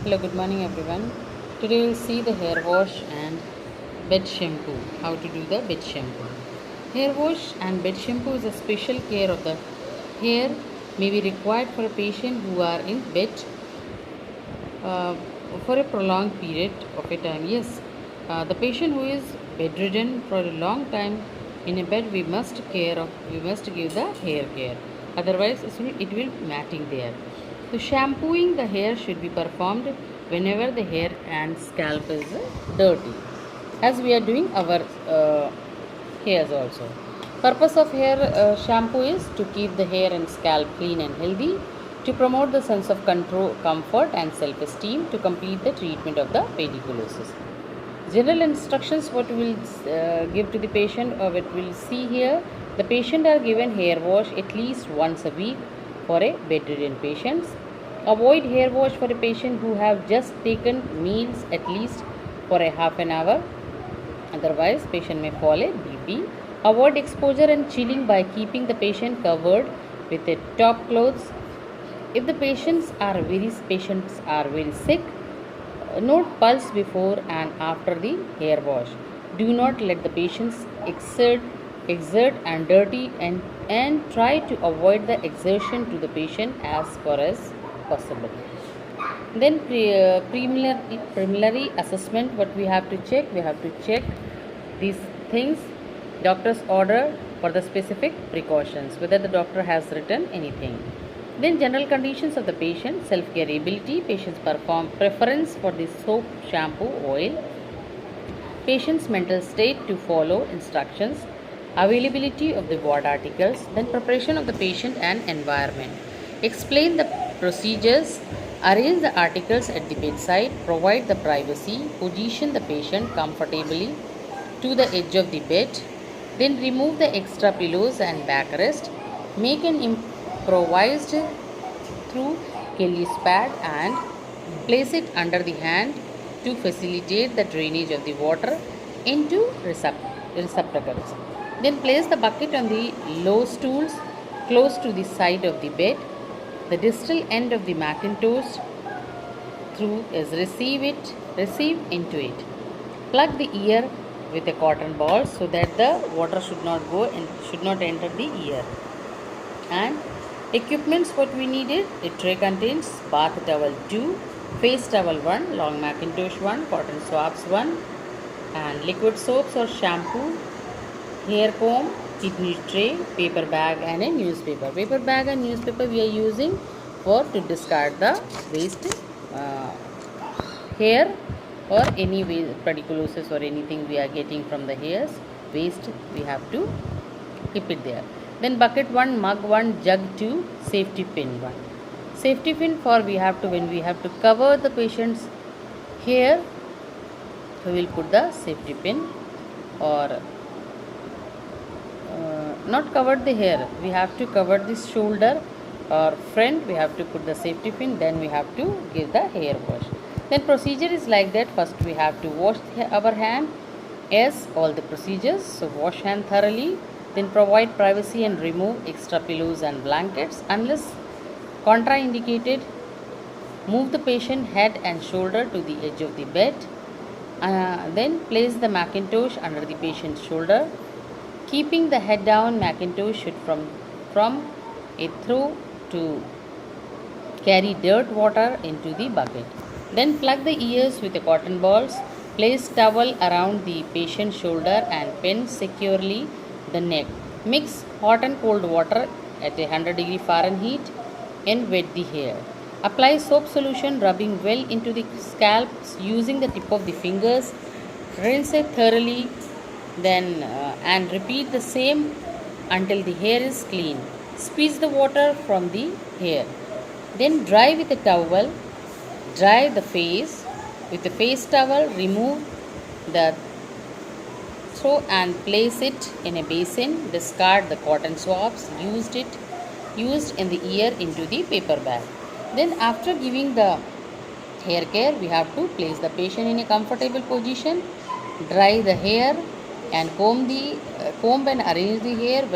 Hello, good morning everyone. Today we'll see the hair wash and bed shampoo. How to do the bed shampoo. Hair wash and bed shampoo is a special care of the hair may be required for a patient who are in bed uh, for a prolonged period of a time. Yes, the patient who is bedridden for a long time in a bed, we must give the hair care. Otherwise, it will matting there. So, shampooing the hair should be performed whenever the hair and scalp is dirty, as we are doing our hairs also. Purpose of hair shampoo is to keep the hair and scalp clean and healthy, to promote the sense of control, comfort and self-esteem, to complete the treatment of the pediculosis. General instructions what we will give to the patient or what we will see here. The patient are given hair wash at least once a week for a bedridden patients. Avoid hair wash for a patient who have just taken meals at least for a half an hour. Otherwise, patient may fall a BP. Avoid exposure and chilling by keeping the patient covered with a top clothes. If the patients are very sick, note pulse before and after the hair wash. Do not let the patients exert and dirty and try to avoid the exertion to the patient as far as possible. Then preliminary assessment, what we have to check these things, doctor's order for the specific precautions, whether the doctor has written anything. Then general conditions of the patient, self-care ability, patient's preference for the soap, shampoo, oil, patient's mental state to follow instructions, availability of the ward articles, then preparation of the patient and environment. Explain the procedures, arrange the articles at the bedside, provide the privacy, position the patient comfortably to the edge of the bed, then remove the extra pillows and backrest, make an improvised through Kelly's pad and place it under the hand to facilitate the drainage of the water into receptacles. Then place the bucket on the low stools close to the side of the bed. The distal end of the Macintosh through is receive into it. Plug the ear with a cotton ball so that the water should not go and should not enter the ear. And equipments what we needed, a tray contains bath towel 2, face towel 1, long Macintosh 1, cotton swabs 1, and liquid soaps or shampoo, hair comb, kidney tray, paper bag and a newspaper. Paper bag and newspaper we are using for to discard the waste hair or any pediculosis or anything we are getting from the hairs waste, we have to keep it there. Then bucket 1, mug 1, jug 2, safety pin 1. Safety pin for when we have to cover the patient's hair, we will put the safety pin, or not covered the hair, we have to cover this shoulder or front, we have to put the safety pin, then we have to give the hair wash. Then procedure is like that. First we have to wash our hand as all the procedures. So wash hand thoroughly, then provide privacy and remove extra pillows and blankets unless contraindicated. Move the patient head and shoulder to the edge of the bed. Then place the Macintosh under the patient's shoulder. Keeping the head down, Macintosh should from a throw to carry dirt water into the bucket. Then plug the ears with the cotton balls. Place towel around the patient's shoulder and pin securely the neck. Mix hot and cold water at 100 Fahrenheit and wet the hair. Apply soap solution, rubbing well into the scalp using the tip of the fingers. Rinse it thoroughly, then and repeat the same until the hair is clean. Squeeze the water from the hair. Then dry with a towel. Dry the face with a face towel. Remove the throw and place it in a basin. Discard the cotton swabs used in the ear into the paper bag. Then after giving the hair care, we have to place the patient in a comfortable position, dry the hair and comb and arrange the hair